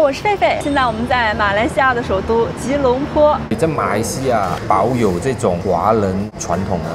我是狒狒。现在我们在马来西亚的首都吉隆坡。在马来西亚保有这种华人传统呢，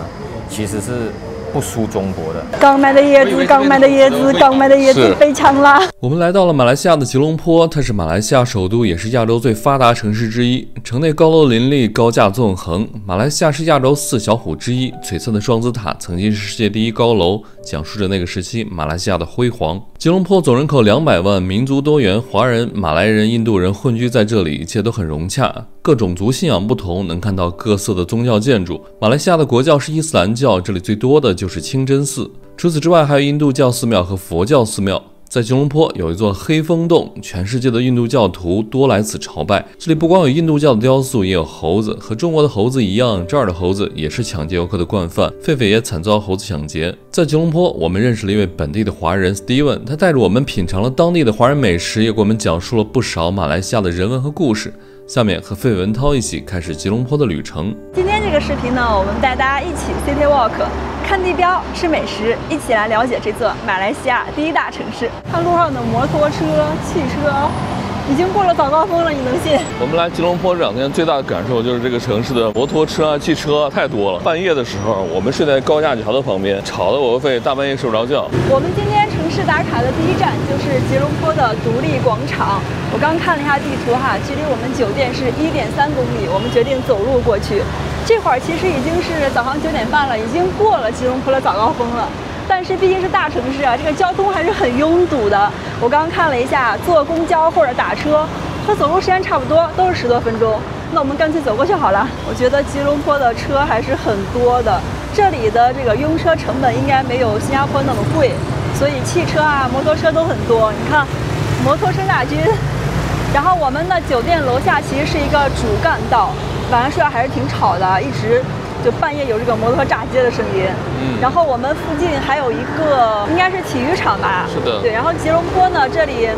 其实是不输中国的。刚卖的椰子，刚卖的椰子，刚卖的椰子非常辣。我们来到了马来西亚的吉隆坡，它是马来西亚首都，也是亚洲最发达城市之一。城内高楼林立，高架纵横。马来西亚是亚洲4小虎之一，璀璨的双子塔曾经是世界第1高楼，讲述着那个时期马来西亚的辉煌。吉隆坡总人口200万，民族多元，华人、马来人、印度人混居在这里，一切都很融洽。各种族信仰不同，能看到各色的宗教建筑。马来西亚的国教是伊斯兰教，这里最多的就是清真寺。除此之外，还有印度教寺庙和佛教寺庙。在吉隆坡有一座黑风洞，全世界的印度教徒多来此朝拜。这里不光有印度教的雕塑，也有猴子。和中国的猴子一样，这儿的猴子也是抢劫游客的惯犯。狒狒也惨遭猴子抢劫。在吉隆坡，我们认识了一位本地的华人 Steven， 他带着我们品尝了当地的华人美食，也给我们讲述了不少马来西亚的人文和故事。下面和费文涛一起开始吉隆坡的旅程。今天这个视频呢，我们带大家一起 City Walk， 看地标，吃美食，一起来了解这座马来西亚第1大城市。看路上的摩托车、汽车，已经过了早高峰了，你能信？我们来吉隆坡这2天最大的感受就是这个城市的摩托车啊、汽车太多了。半夜的时候，我们睡在高架桥的旁边，吵得我和狒大半夜睡不着觉。我们今天城市打卡的第1站就是吉隆坡的独立广场。我刚看了一下地图哈，距离我们酒店是1.3公里，我们决定走路过去。这会儿其实已经是早上9点半了，已经过了吉隆坡的早高峰了。但是毕竟是大城市啊，这个交通还是很拥堵的。我刚看了一下，坐公交或者打车和走路时间差不多，都是10多分钟。那我们干脆走过去好了。我觉得吉隆坡的车还是很多的，这里的这个拥车成本应该没有新加坡那么贵，所以汽车啊、摩托车都很多。你看，摩托车大军。然后我们的酒店楼下其实是一个主干道，晚上睡觉还是挺吵的，一直就半夜有这个摩托炸街的声音。然后我们附近还有一个应该是体育场吧？是的。对，然后吉隆坡呢，这里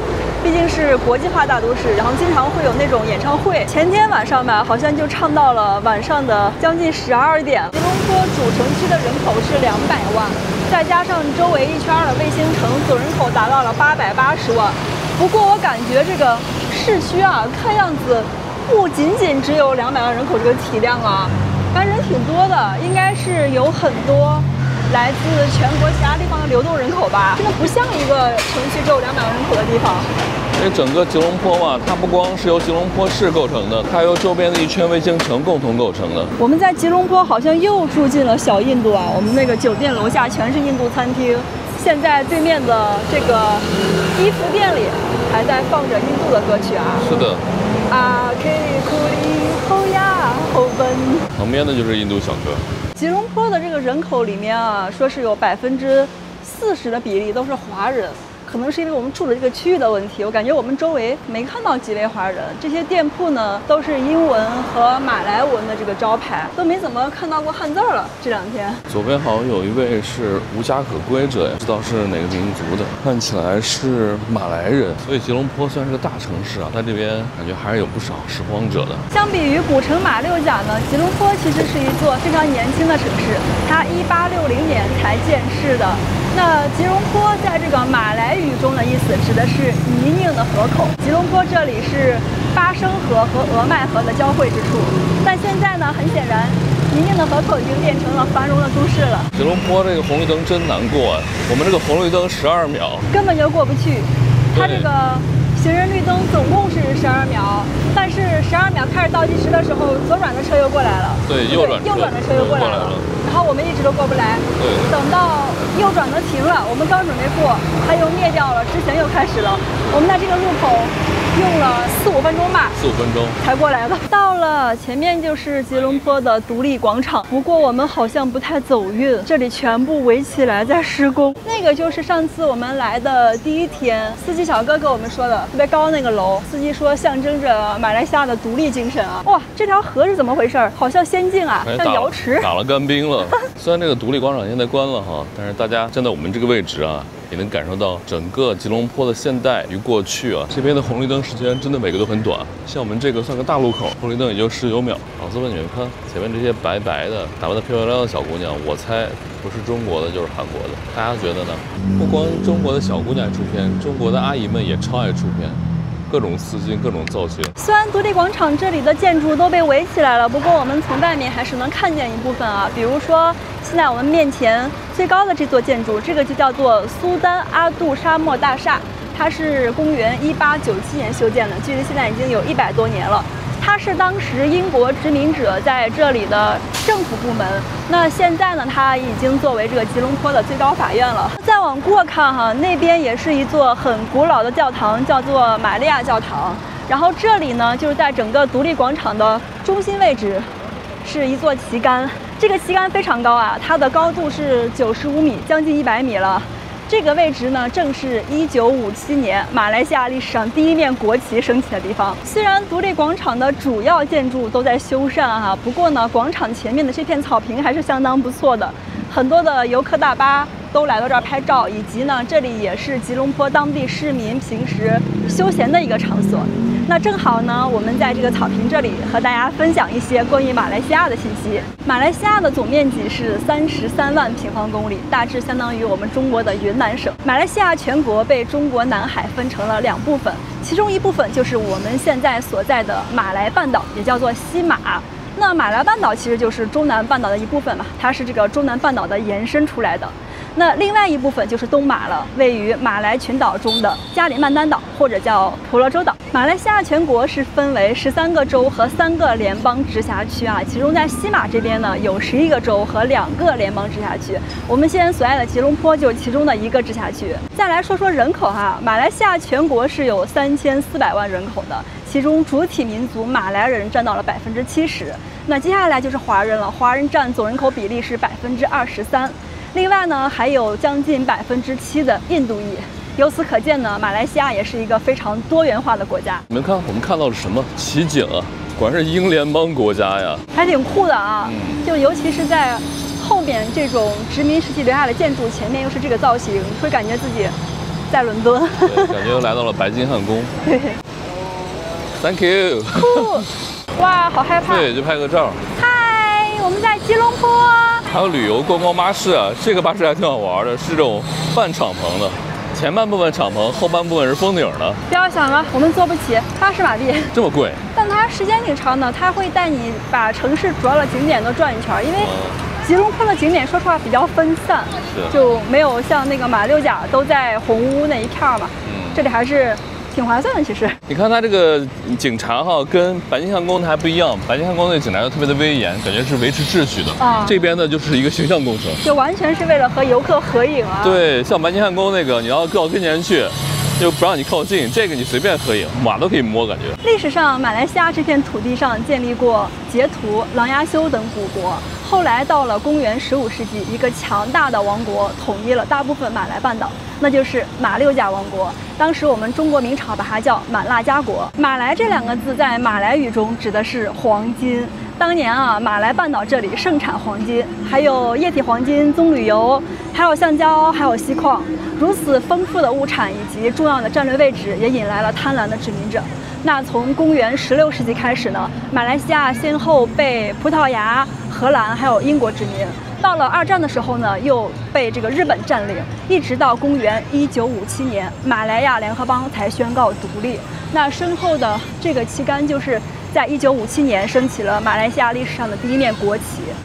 毕竟是国际化大都市，然后经常会有那种演唱会。前天晚上吧，好像就唱到了晚上的将近12点。吉隆坡主城区的人口是200万，再加上周围一圈的卫星城，总人口达到了880万。不过我感觉这个市区啊，看样子不仅仅只有200万人口这个体量啊，反正人挺多的，应该是有很多来自全国其他地方的流动人口吧，真的不像一个城区只有200万人口的地方。因为整个吉隆坡嘛，它不光是由吉隆坡市构成的，它由周边的一圈卫星城共同构成的。我们在吉隆坡好像又住进了小印度啊，我们那个酒店楼下全是印度餐厅。现在对面的这个衣服店里还在放着印度的歌曲啊。是的。啊，可以库里后呀后奔。旁边的就是印度小哥。吉隆坡的这个人口里面啊，说是有40%的比例都是华人。可能是因为我们住的这个区域的问题，我感觉我们周围没看到几位华人。这些店铺呢，都是英文和马来文的这个招牌，都没怎么看到过汉字了。这2天，左边好像有一位是无家可归者，不知道是哪个民族的，看起来是马来人。所以吉隆坡虽然是个大城市啊，但这边感觉还是有不少拾荒者的。相比于古城马六甲呢，吉隆坡其实是一座非常年轻的城市，它1860年才建市的。那吉隆坡在这个马来语中的意思指的是泥泞的河口。吉隆坡这里是巴生河和俄麦河的交汇之处，但现在呢，很显然，泥泞的河口已经变成了繁荣的都市了。吉隆坡这个红绿灯真难过啊！我们这个红绿灯12秒，根本就过不去。它这个行人绿灯总共是12秒，但是12秒开始倒计时的时候，左转的车又过来了。对，右转的车又过来了。然后我们一直都过不来。对。等到右转的停了，我们刚准备过，它又灭掉了，之前又开始了。我们在这个路口用了4、5分钟吧，4、5分钟才过来的。到了，前面就是吉隆坡的独立广场，不过我们好像不太走运，这里全部围起来在施工。那个就是上次我们来的第1天，司机小哥跟我们说的，特别高那个楼，司机说象征着马来西亚的独立精神啊。哇，这条河是怎么回事？好像仙境啊，像瑶池打了干冰了。虽然这个独立广场现在关了哈，但是大家站在我们这个位置啊，也能感受到整个吉隆坡的现代与过去啊。这边的红绿灯时间真的每个都很短，像我们这个算个大路口，红绿灯也就19秒。老师们，你们看前面这些白白的、打扮得漂漂亮亮的小姑娘，我猜不是中国的就是韩国的。大家觉得呢？不光中国的小姑娘爱出片，中国的阿姨们也超爱出片。各种丝巾、各种造型。虽然独立广场这里的建筑都被围起来了，不过我们从外面还是能看见一部分啊。比如说，现在我们面前最高的这座建筑，这个就叫做苏丹阿杜沙莫大厦，它是公元1897年修建的，距离现在已经有100多年了。它是当时英国殖民者在这里的政府部门。那现在呢，它已经作为这个吉隆坡的最高法院了。再往过看哈，那边也是一座很古老的教堂，叫做玛利亚教堂。然后这里呢，就是在整个独立广场的中心位置，是一座旗杆。这个旗杆非常高啊，它的高度是95米，将近100米了。这个位置呢，正是1957年马来西亚历史上第一面国旗升起的地方。虽然独立广场的主要建筑都在修缮哈，不过呢，广场前面的这片草坪还是相当不错的。很多的游客大巴都来到这儿拍照，以及呢，这里也是吉隆坡当地市民平时休闲的一个场所。那正好呢，我们在这个草坪这里和大家分享一些关于马来西亚的信息。马来西亚的总面积是33万平方公里，大致相当于我们中国的云南省。马来西亚全国被中国南海分成了2部分，其中一部分就是我们现在所在的马来半岛，也叫做西马。那马来半岛其实就是中南半岛的一部分嘛，它是这个中南半岛的延伸出来的。那另外一部分就是东马了，位于马来群岛中的加里曼丹岛，或者叫婆罗洲岛。马来西亚全国是分为13个州和3个联邦直辖区啊，其中在西马这边呢有11个州和2个联邦直辖区。我们现在所在的吉隆坡就是其中的一个直辖区。再来说说人口哈，马来西亚全国是有3400万人口的，其中主体民族马来人占到了70%。那接下来就是华人了，华人占总人口比例是23%。另外呢，还有将近7%的印度裔。由此可见呢，马来西亚也是一个非常多元化的国家。你们看，我们看到了什么奇景啊？果然是英联邦国家呀，还挺酷的啊！就尤其是在后面这种殖民时期留下的建筑，前面又是这个造型，会感觉自己在伦敦，对，感觉又来到了白金汉宫。对 ，Thank you。酷！哇，好害怕。对，就拍个照。嗨，我们在吉隆坡。还有旅游观光巴士啊，这个巴士还挺好玩的，是这种半敞篷的，前半部分敞篷，后半部分是封顶的。不要想了，我们坐不起，80马力，这么贵。但它时间挺长的，它会带你把城市主要的景点都转一圈，因为吉隆坡的景点说实话比较分散，就没有像那个马六甲都在红屋那一片嘛。这里还是挺划算的，其实。你看它这个警察哈，跟白金汉宫的还不一样。白金汉宫那警察就特别的威严，感觉是维持秩序的。这边呢就是一个形象工程，就完全是为了和游客合影啊。对，像白金汉宫那个，你要到跟前去，就不让你靠近。这个你随便合影，马都可以摸，感觉。历史上，马来西亚这片土地上建立过杰图、琅琊修等古国。后来到了公元15世纪，一个强大的王国统一了大部分马来半岛，那就是马六甲王国。当时我们中国明朝把它叫满腊家国。马来这2个字在马来语中指的是黄金。当年啊，马来半岛这里盛产黄金，还有液体黄金、棕榈油，还有橡胶，还有锡矿。如此丰富的物产以及重要的战略位置，也引来了贪婪的殖民者。那从公元16世纪开始呢，马来西亚先后被葡萄牙、荷兰还有英国殖民。到了2战的时候呢，又被这个日本占领，一直到公元1957年，马来亚联合邦才宣告独立。那身后的这个旗杆就是在1957年升起了马来西亚历史上的第一面国旗。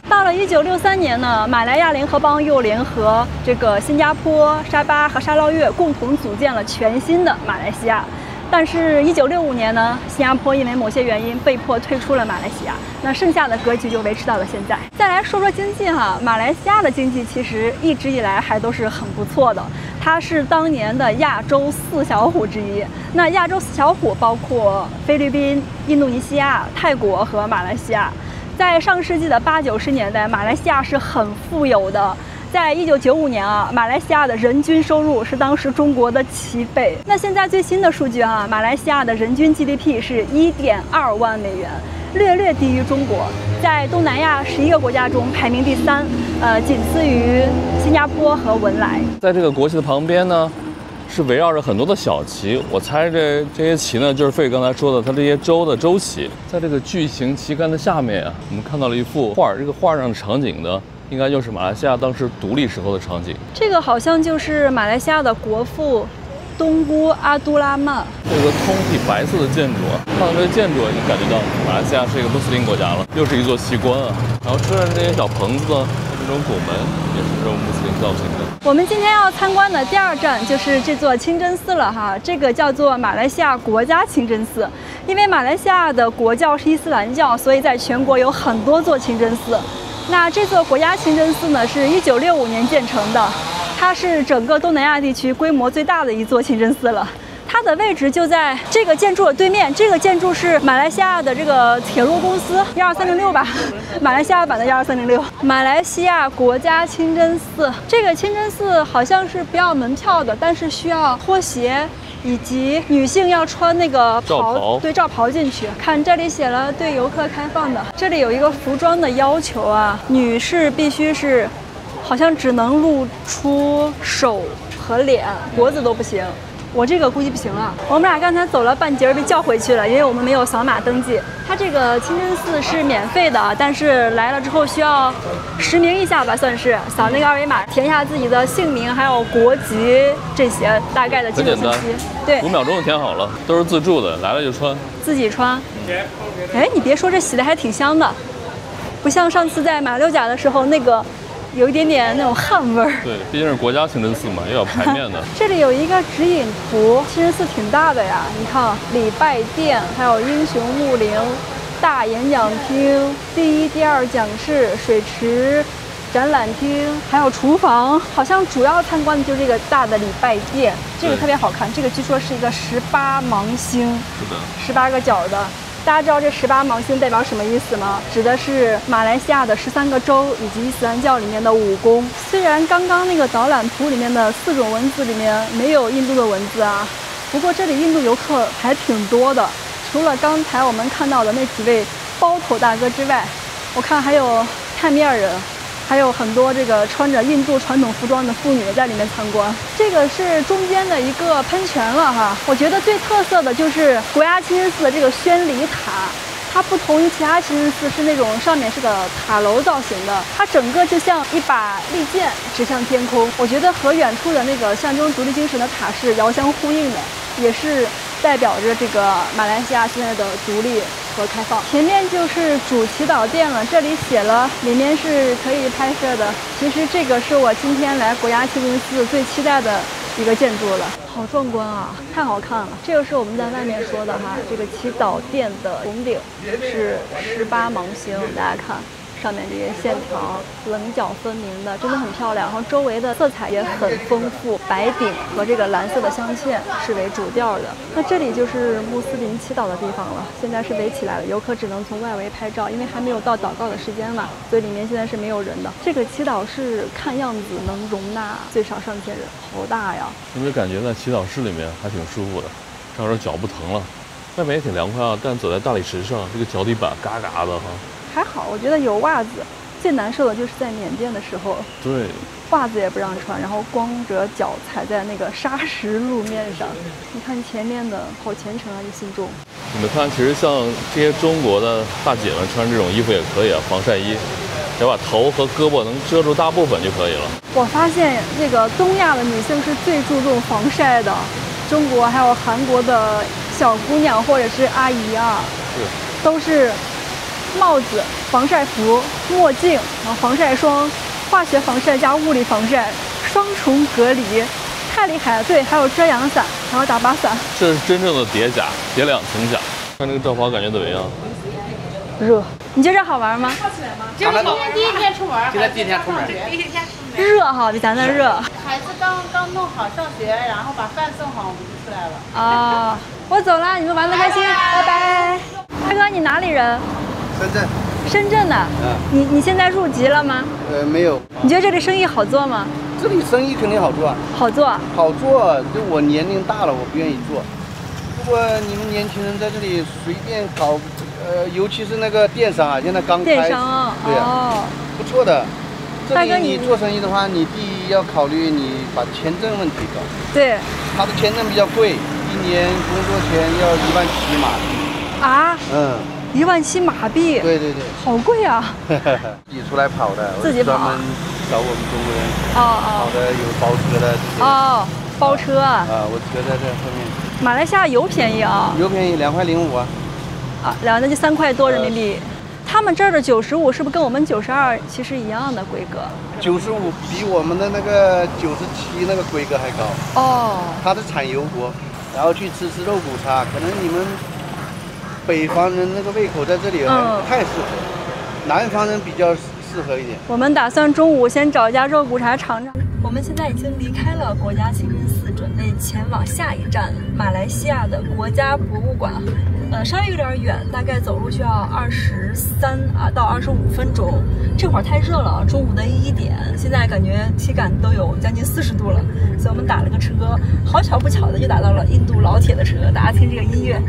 到了1963年呢，马来亚联合邦又联合这个新加坡、沙巴和沙捞越共同组建了全新的马来西亚。但是1965年呢，新加坡因为某些原因被迫退出了马来西亚，那剩下的格局就维持到了现在。再来说说经济哈，马来西亚的经济其实一直以来还都是很不错的，它是当年的亚洲4小虎之一。那亚洲4小虎包括菲律宾、印度尼西亚、泰国和马来西亚。在上世纪的80、90年代，马来西亚是很富有的。在1995年啊，马来西亚的人均收入是当时中国的7倍。那现在最新的数据啊，马来西亚的人均 GDP 是1.2万美元，略低于中国，在东南亚11个国家中排名第3，仅次于新加坡和文莱。在这个国旗的旁边呢，是围绕着很多的小旗，我猜这些旗呢，就是费刚才说的，它这些州的州旗。在这个巨型旗杆的下面啊，我们看到了一幅画，这个画上的场景呢，应该就是马来西亚当时独立时候的场景。这个好像就是马来西亚的国父东姑阿都拉曼。这个通体白色的建筑啊，看到这个建筑已经感觉到马来西亚是一个穆斯林国家了，又是一座奇观啊。然后车上这些小棚子呢，这种拱门也是这种穆斯林造型的。我们今天要参观的第2站就是这座清真寺了哈，这个叫做马来西亚国家清真寺。因为马来西亚的国教是伊斯兰教，所以在全国有很多座清真寺。那这座国家清真寺呢，是1965年建成的，它是整个东南亚地区规模最大的一座清真寺了。它的位置就在这个建筑的对面，这个建筑是马来西亚的这个铁路公司12306吧，马来西亚版的12306，马来西亚国家清真寺。这个清真寺好像是不要门票的，但是需要拖鞋。以及女性要穿那个袍，对，罩袍进去。看这里写了对游客开放的。这里有一个服装的要求啊，女士必须是，好像只能露出手和脸，脖子都不行。我这个估计不行了。我们俩刚才走了半截被叫回去了，因为我们没有扫码登记。它这个清真寺是免费的，但是来了之后需要实名一下吧，算是扫那个二维码，填一下自己的姓名，还有国籍这些大概的基本信息。对，5秒钟就填好了，都是自助的，来了就穿，自己穿。哎，你别说，这洗的还挺香的，不像上次在马六甲的时候那个。有一点点那种汗味儿。对，毕竟是国家清真寺嘛，又要排面的。这里有一个指引图，清真寺挺大的呀。你看，礼拜殿，还有英雄墓陵、大演讲厅、第1、第2讲室、水池、展览厅，还有厨房。好像主要参观的就是这个大的礼拜殿，这个特别好看。这个据说是一个18芒星，是的，18个角的。大家知道这18芒星代表什么意思吗？指的是马来西亚的13个州以及伊斯兰教里面的5宫。虽然刚刚那个导览图里面的4种文字里面没有印度的文字啊，不过这里印度游客还挺多的。除了刚才我们看到的那几位包头大哥之外，我看还有泰米尔人。还有很多这个穿着印度传统服装的妇女在里面参观。这个是中间的一个喷泉了哈，我觉得最特色的就是国家清真寺的这个宣礼塔，它不同于其他清真寺是那种上面是个塔楼造型的，它整个就像一把利剑指向天空。我觉得和远处的那个象征独立精神的塔是遥相呼应的，也是代表着这个马来西亚现在的独立和开放。前面就是主祈祷殿了，这里写了里面是可以拍摄的。其实这个是我今天来国家清真寺最期待的一个建筑了，好壮观啊，太好看了。这个是我们在外面说的哈，这个祈祷殿的拱顶是18芒星，大家看。上面这些线条棱角分明的，真的很漂亮。然后周围的色彩也很丰富，白顶和这个蓝色的镶嵌是为主调的。那这里就是穆斯林祈祷的地方了，现在是围起来了，游客只能从外围拍照，因为还没有到祷告的时间嘛，所以里面现在是没有人的。这个祈祷室看样子能容纳最少上千人，好大呀！有没有感觉在祈祷室里面还挺舒服的？这会儿脚不疼了，外面也挺凉快啊，但走在大理石上，这个脚底板嘎嘎的哈。还好，我觉得有袜子。最难受的就是在缅甸的时候，对，袜子也不让穿，然后光着脚踩在那个沙石路面上。你看前面的好虔诚啊，这信众。你们看，其实像这些中国的大姐们穿这种衣服也可以啊，防晒衣，只要把头和胳膊能遮住大部分就可以了。我发现这个东亚的女性是最注重防晒的，中国还有韩国的小姑娘或者是阿姨啊，都是。帽子、防晒服、墨镜，然后防晒霜、化学防晒加物理防晒，双重隔离，太厉害了！对，还有遮阳伞，还有打把伞。这是真正的叠甲，叠2层甲。看这个帐篷感觉怎么样？热。你觉得这好玩吗？就是今天第1天出门，现在第1天出门。热哈，比咱那热。孩子刚弄好上学，然后把饭送好，我们就出来了。啊，我走了，你们玩得开心，拜拜。大哥，你哪里人？深圳。深圳的。你现在入籍了吗？没有。你觉得这里生意好做吗？这里生意肯定好做啊。好做。好做，就我年龄大了，我不愿意做。如果你们年轻人在这里随便搞，尤其是那个电商啊，现在刚开。电商啊。对啊。不错的。这里你做生意的话，你第一要考虑你把签证问题搞。对。他的签证比较贵，1年工作签要17000马币。啊？17000马币。对。好贵啊！自己出来跑的，自己跑。专门找我们中国人。跑的有包车的这些。包车啊。我车在这后面。马来西亚油便宜啊。油便宜2块05啊。那就3块多人民币。他们这儿的95是不是跟我们92其实一样的规格？95比我们的那个97那个规格还高。哦。它是产油国，然后去吃肉骨茶，可能你们北方人那个胃口在这里不太适合，南方人比较适合一点。我们打算中午先找一家肉骨茶尝尝。我们现在已经离开了国家清真寺，准备前往下一站马来西亚的国家博物馆。稍微有点远，大概走路需要23到25分钟。这会儿太热了，中午的1点，现在感觉体感都有将近40度了，所以我们打了个车，好巧不巧的就打到了印度老铁的车。大家听这个音乐，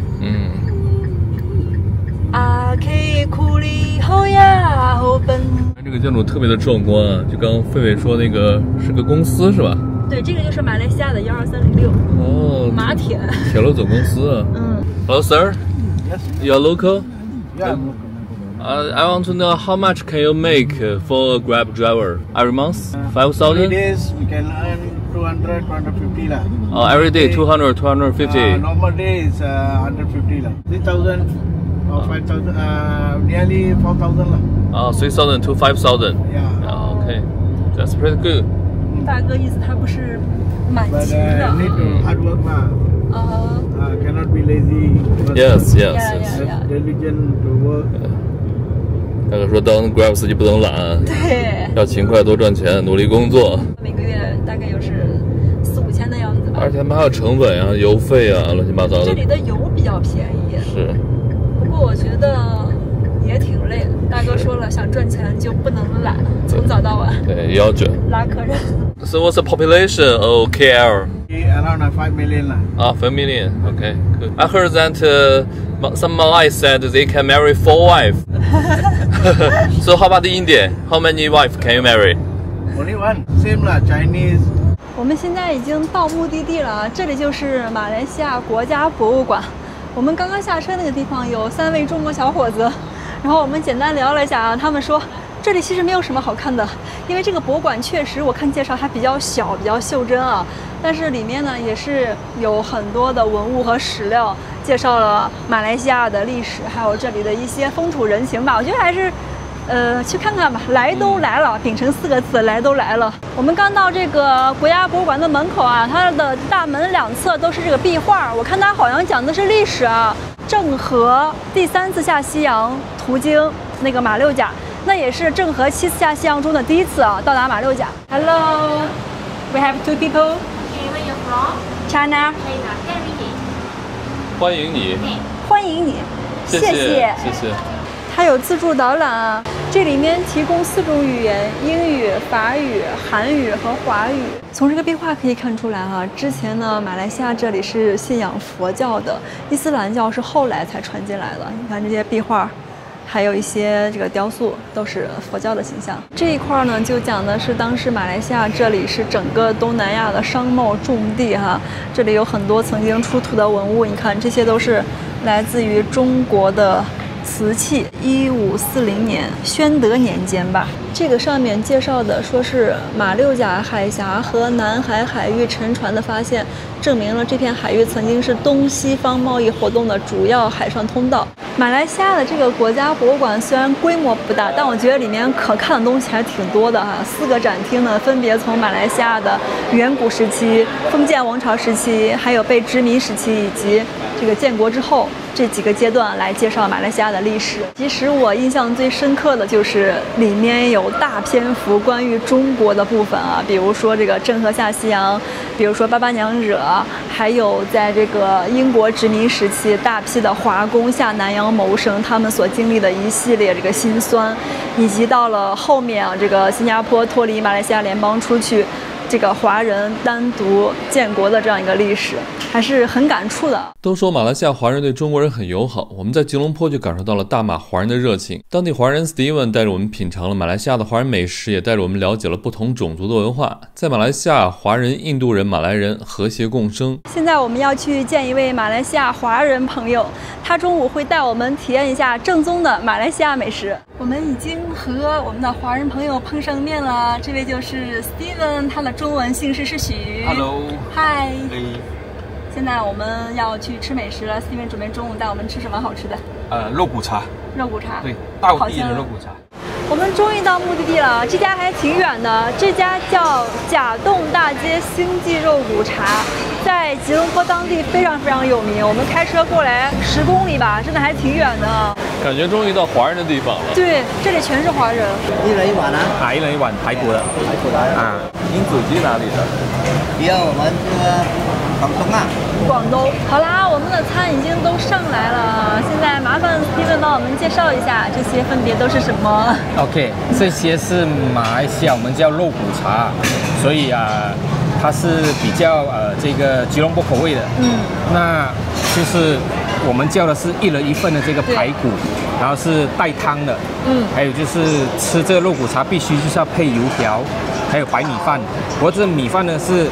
阿 K 库里后呀后奔。这个建筑特别的壮观啊！就刚刚狒狒说那个是个公司是吧？对，这个就是马来西亚的12306。哦，马铁。铁路总公司啊。Hello, sir. Yes. You're local? Yeah. I want to know how much can you make for a Grab driver every month? 5,000? 3 days we can earn 200, 250 lah. Oh, every day 200, 250. Normal day is 150 lah. 3,000 or 5,000, nearly 4,000 lah. 3,000 to 5,000. Yeah. Okay, that's pretty good. 大哥意思他不是满勤的。But need to hard work lah. Cannot be lazy. Yes. Diligent to work. 大哥说当 Grab 司机不能懒，对，要勤快多赚钱，努力工作。每个月大概有是4、5千的样子吧。而且他们还有成本呀、油费啊，乱七八糟的。这里的油比较便宜。是。不过我觉得也挺累的。大哥说了，想赚钱就不能懒，从早到晚。对，也要卷。拉客人。So what's the population of KL? Around 5 million lah. 5 million. Okay, good. I heard that some Malays said they can marry 4 wives. So how about the Indian? How many wives can you marry? Only one. Same lah, Chinese. 我们现在已经到目的地了，这里就是马来西亚国家博物馆。我们刚刚下车那个地方有3位中国小伙子，然后我们简单聊了一下啊，他们说这里其实没有什么好看的，因为这个博物馆确实我看介绍它比较小，比较袖珍啊，但是里面呢也是有很多的文物和史料，介绍了马来西亚的历史，还有这里的一些风土人情吧。我觉得还是去看看吧，来都来了，秉承4个字，来都来了。我们刚到这个国家博物馆的门口啊，它的大门2侧都是这个壁画，我看它好像讲的是历史啊。郑和第3次下西洋途经那个马六甲，那也是郑和7次下西洋中的第1次啊，到达马六甲。Hello, we have 2 people. Okay, where you from? China. China. Can we get? 欢迎你，欢迎你，谢谢。它有自助导览啊，这里面提供4种语言：英语、法语、韩语和华语。从这个壁画可以看出来啊，之前呢，马来西亚这里是信仰佛教的，伊斯兰教是后来才传进来的。你看这些壁画，还有一些这个雕塑，都是佛教的形象。这一块呢，就讲的是当时马来西亚这里是整个东南亚的商贸重地哈，这里有很多曾经出土的文物，你看这些都是来自于中国的瓷器，1540年宣德年间吧。这个上面介绍的说是马六甲海峡和南海海域沉船的发现，证明了这片海域曾经是东西方贸易活动的主要海上通道。马来西亚的这个国家博物馆虽然规模不大，但我觉得里面可看的东西还挺多的哈。4个展厅呢，分别从马来西亚的远古时期、封建王朝时期，还有被殖民时期以及这个建国之后这几个阶段来介绍马来西亚的历史。其实我印象最深刻的就是里面有大篇幅关于中国的部分啊，比如说这个郑和下西洋，比如说巴巴娘惹，还有在这个英国殖民时期大批的华工下南洋谋生，他们所经历的一系列这个辛酸，以及到了后面啊，这个新加坡脱离马来西亚联邦出去，这个华人单独建国的这样一个历史，还是很感触的。都说马来西亚华人对中国人很友好，我们在吉隆坡就感受到了大马华人的热情。当地华人 Steven 带着我们品尝了马来西亚的华人美食，也带着我们了解了不同种族的文化。在马来西亚，华人、印度人、马来人和谐共生。现在我们要去见一位马来西亚华人朋友，他中午会带我们体验一下正宗的马来西亚美食。我们已经和我们的华人朋友碰上面了，这位就是 Steven， 他的中文姓氏是许。Hello。嗨。Hey。现在我们要去吃美食了 ，Steven 准备中午带我们吃什么好吃的？肉骨茶。肉骨茶。对，道地的肉骨茶。我们终于到目的地了，这家还挺远的，这家叫甲洞大街星记肉骨茶，在吉隆坡当地非常非常有名。我们开车过来10公里吧，真的还挺远的。感觉终于到华人的地方了。对，这里全是华人。一人一碗啊？一人一碗排骨的。排骨的啊。您祖籍哪里的？我们这个广东啊。广东。好啦，我们的餐已经都上来了，现在麻烦 Steven 帮我们介绍一下这些分别都是什么。OK， 这些是马来西亚我们叫肉骨茶，所以它是比较这个吉隆坡口味的。那就是我们叫的是1人1份的这个排骨，然后是带汤的。还有就是吃这个肉骨茶必须就是要配油条，还有白米饭。不过这米饭呢是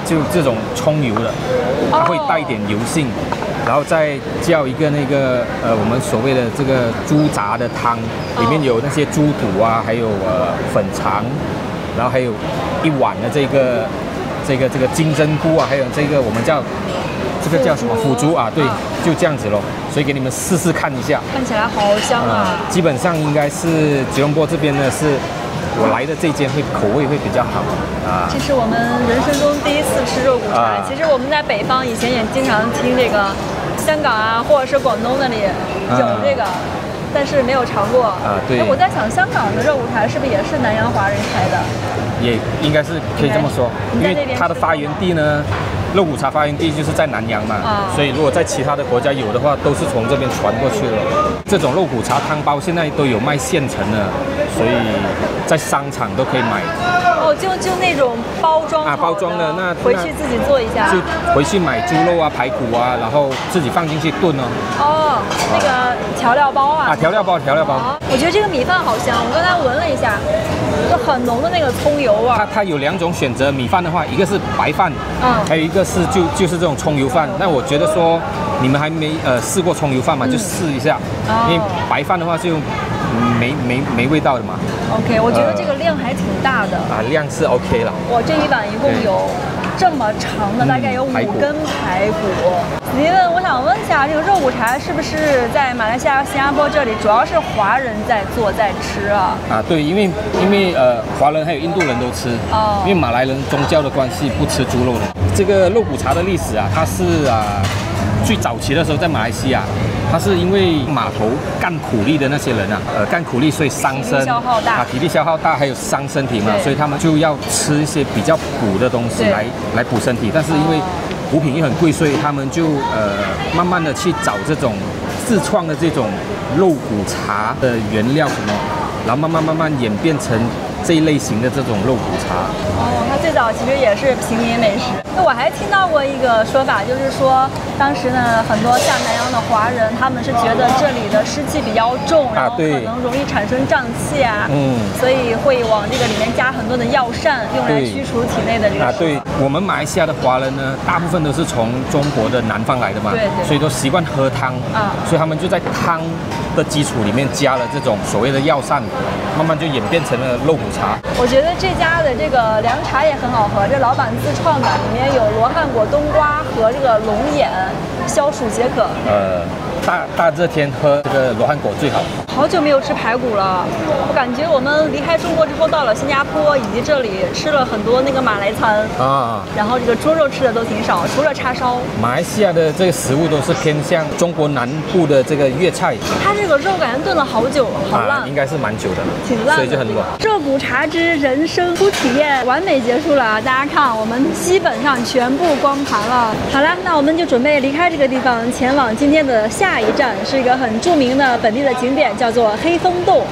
就这种葱油的，它会带一点油性。然后再叫一个那个我们所谓的这个猪杂的汤，里面有那些猪肚啊，还有粉肠，然后还有1碗的这个金针菇啊，还有这个我们叫这个叫什么腐竹啊？对，就这样子咯。所以给你们试试看一下。看起来好香啊！基本上应该是吉隆坡这边呢是。我来的这间口味会比较好啊。这是我们人生中第一次吃肉骨茶。其实我们在北方以前也经常听这个，香港啊或者是广东那里有这个，但是没有尝过。对。我在想，香港的肉骨茶是不是也是南洋华人开的？也应该是可以这么说，因为它的发源地呢。肉骨茶发源地就是在南洋嘛，所以如果在其他的国家有的话，都是从这边传过去的。这种肉骨茶汤包现在都有卖现成的，所以在商场都可以买。就那种包装包装的，那回去自己做一下。就回去买猪肉啊、排骨啊，然后自己放进去炖哦。那个调料包啊。调料包。我觉得这个米饭好香，我刚才闻了一下，就很浓的那个葱油啊。它有2种选择，米饭的话，一个是白饭，还有一个是就是这种葱油饭。那我觉得说你们还没试过葱油饭嘛，就试一下，因为白饭的话是用没味道的嘛。OK， 我觉得这个量还挺大的。量是 OK 了。我这一碗一共有这么长的，大概有5根排骨。Steven，我想问一下，这个肉骨茶是不是在马来西亚、新加坡这里主要是华人在做在吃啊？对，因为华人还有印度人都吃，因为马来人宗教的关系不吃猪肉的。这个肉骨茶的历史它是最早期的时候在马来西亚，它是因为码头干苦力的那些人干苦力所以伤身，体力消耗大，还有伤身体嘛，所以他们就要吃一些比较补的东西来补身体。但是因为补品也很贵，所以他们就慢慢的去找这种自创的这种肉骨茶的原料什么，然后慢慢演变成这一类型的这种肉骨茶。它最早其实也是平民美食。那我还听到过一个说法，就是说当时呢，很多下南洋的华人，他们是觉得这里的湿气比较重，然后可能容易产生胀气所以会往这个里面加很多的药膳，用来驱除体内的这个。对，我们马来西亚的华人呢，大部分都是从中国的南方来的嘛，所以都习惯喝汤所以他们就在汤的基础里面加了这种所谓的药膳，慢慢就演变成了肉骨茶。我觉得这家的这个凉茶也很好喝，这老板自创的，里面有罗汉果冬瓜和这个龙眼，消暑解渴。大热天喝这个罗汉果最好。好久没有吃排骨了，我感觉我们离开中国之后，到了新加坡以及这里吃了很多那个马来餐然后这个猪肉吃的都挺少，除了叉烧。马来西亚的这个食物都是偏向中国南部的这个粤菜。它这个肉感觉炖了好久，好烂，应该是蛮久的，挺烂的，所以就很软。肉骨茶之人生初体验完美结束了，大家看，我们基本上全部光盘了。好了，那我们就准备离开这个地方，前往今天的下一站，是一个很著名的本地的景点，叫做黑风洞。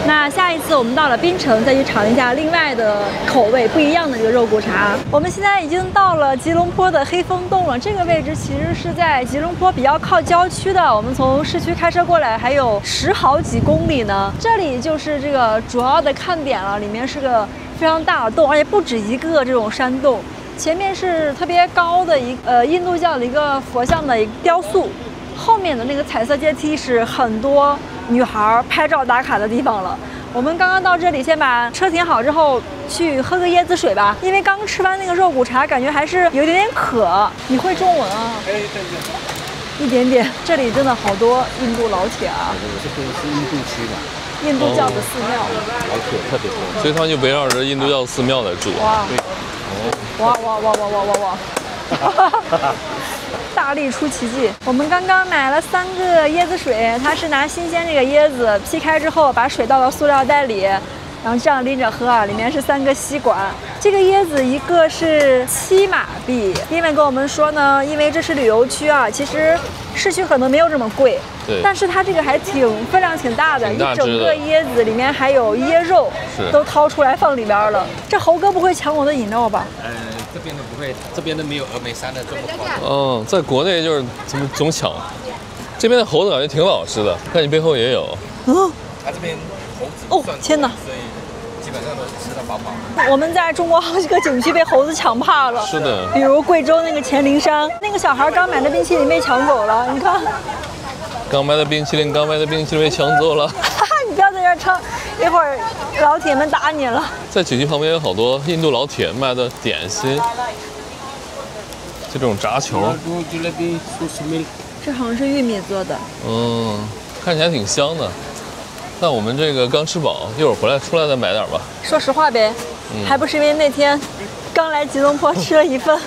那下一次我们到了槟城，再去尝一下另外的口味不一样的这个肉骨茶。我们现在已经到了吉隆坡的黑风洞了，这个位置其实是在吉隆坡比较靠郊区的，我们从市区开车过来还有10好几公里呢。这里就是这个主要的看点了，里面是个非常大的洞，而且不止一个这种山洞。前面是特别高的印度教的一个佛像的雕塑，后面的那个彩色阶梯是很多女孩拍照打卡的地方了。我们刚刚到这里，先把车停好之后，去喝个椰子水吧。因为刚吃完那个肉骨茶，感觉还是有点渴。你会中文啊？哎，对。一点点。这里真的好多印度老铁啊。这个是印度区吧？印度教的寺庙。老铁特别多，所以他们就围绕着印度教寺庙在住。哇！哇！大力出奇迹！我们刚刚买了3个椰子水，它是拿新鲜这个椰子劈开之后，把水倒到塑料袋里，然后这样拎着喝啊。里面是3个吸管。这个椰子一个是7马币，因为跟我们说呢，因为这是旅游区啊，其实市区可能没有这么贵。对。但是它这个还分量挺大的，一整个椰子里面还有椰肉，都掏出来放里边了。这猴哥不会抢我的饮料吧？这边的不会，这边的没有峨眉山的这么夸张。在国内就是总抢，这边的猴子感觉挺老实的，看你背后也有。它这边猴子天哪！所以基本上都吃得饱饱。我们在中国好几个景区被猴子抢怕了。是的。比如贵州那个黔灵山，那个小孩刚买的冰淇淋被抢走了，你看。刚买的冰淇淋被抢走了。你不要在这儿唱，一会儿老铁们打你了。在景区旁边有好多印度老铁卖的点心，就这种炸球。这好像是玉米做的。看起来挺香的。但我们这个刚吃饱，一会儿回来出来再买点吧。说实话呗，还不是因为那天刚来吉隆坡吃了一份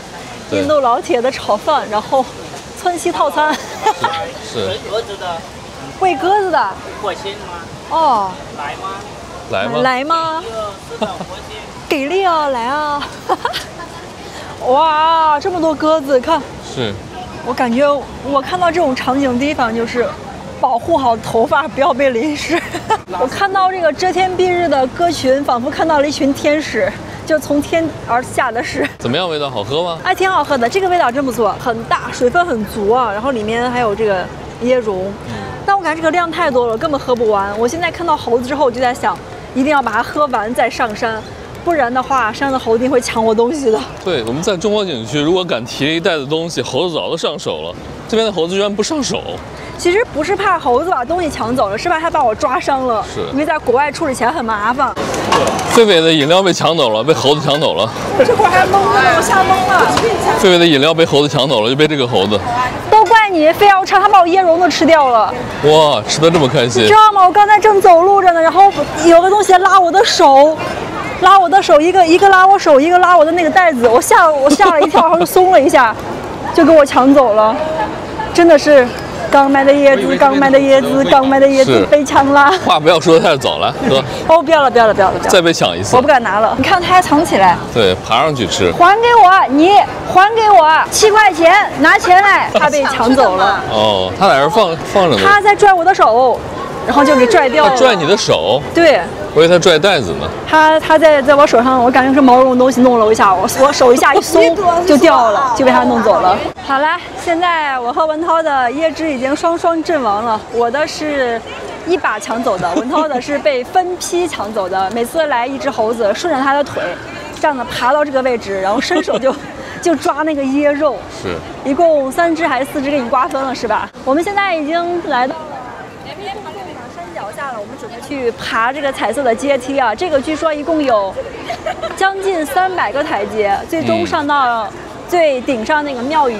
印度老铁的炒饭，然后村西套餐。是。喂鸽子的。火星吗？哦。来吗？给力啊！来啊！哇，这么多鸽子，看。是。我感觉我看到这种场景，第一反应就是保护好头发，不要被淋湿。我看到这个遮天蔽日的鸽群，仿佛看到了一群天使，就从天而下的是。怎么样？味道好喝吗？哎，挺好喝的，这个味道真不错，很大，水分很足啊，然后里面还有这个椰蓉。但我感觉这个量太多了，根本喝不完。我现在看到猴子之后，我就在想，一定要把它喝完再上山，不然的话，山上的猴子一定会抢我东西的。对，我们在中国景区，如果敢提一袋子东西，猴子早都上手了。这边的猴子居然不上手。其实不是怕猴子把东西抢走了，是怕它把我抓伤了。是，因为在国外处理起来很麻烦。狒狒的饮料被抢走了，被猴子抢走了。我这会儿还懵了，我吓懵了。狒狒的饮料被猴子抢走了，就被这个猴子。都怪你，非要唱，他把我椰蓉都吃掉了。哇，吃得这么开心！你知道吗？我刚才正走路着呢，然后有个东西拉我的手，一个拉我手，一个拉我的那个袋子，我吓了一跳，然后就松了一下，就给我抢走了，真的是。刚卖的椰子被抢了。话不要说得太早了，哥。哦，不要了。再被抢一次。我不敢拿了，你看它还藏起来。对，爬上去吃。还给我，你还给我7块钱，拿钱来。它被抢走了。哦，它在这放着呢。它在拽我的手，然后就给拽掉了。它拽你的手？对。我以为它拽袋子呢。它在我手上，我感觉是毛绒东西弄了我一下，我手一下一松就掉了，就被它弄走了。好了，现在我和文涛的椰汁已经双双阵亡了。我的是一把抢走的，文涛的是被分批抢走的。每次来一只猴子，顺着它的腿，这样的爬到这个位置，然后伸手就抓那个椰肉。是。一共3只还是4只给你瓜分了是吧？我们现在已经来到山脚下了，我们准备去爬这个彩色的阶梯啊。这个据说一共有将近300个台阶，最终上到最顶上那个庙宇。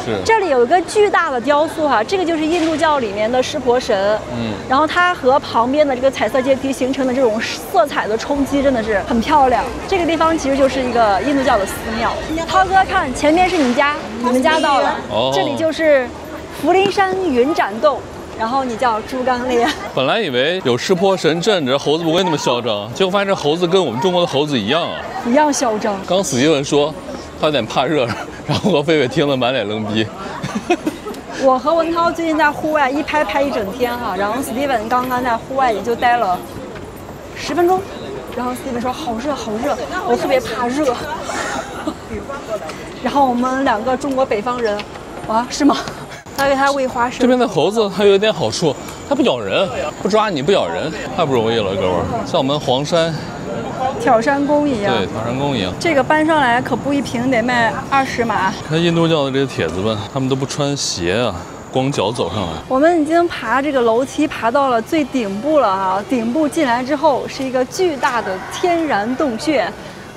是。这里有一个巨大的雕塑哈，这个就是印度教里面的湿婆神。然后它和旁边的这个彩色阶梯形成的这种色彩的冲击真的是很漂亮。这个地方其实就是一个印度教的寺庙。涛哥，看前面是你们家到了。哦。这里就是福陵山云展洞。然后你叫猪刚鬣。本来以为有湿婆神镇着，猴子不会那么嚣张，结果发现这猴子跟我们中国的猴子一样啊，一样嚣张。刚史蒂文说他有点怕热，然后和狒狒听了满脸愣逼。我和文涛最近在户外一拍一整天哈，然后史蒂文刚刚在户外也就待了10分钟，然后史蒂文说好热，我特别怕热。然后我们2个中国北方人，啊是吗？他给他喂花生。这边的猴子还有一点好处，它不咬人，不抓你不咬人，太不容易了，哥们儿。像我们黄山挑山工一样。对，挑山工一样。这个搬上来可不一瓶得卖20马。看印度教的这些帖子们，他们都不穿鞋啊，光脚走上来。我们已经爬这个楼梯爬到了最顶部了啊！顶部进来之后是一个巨大的天然洞穴，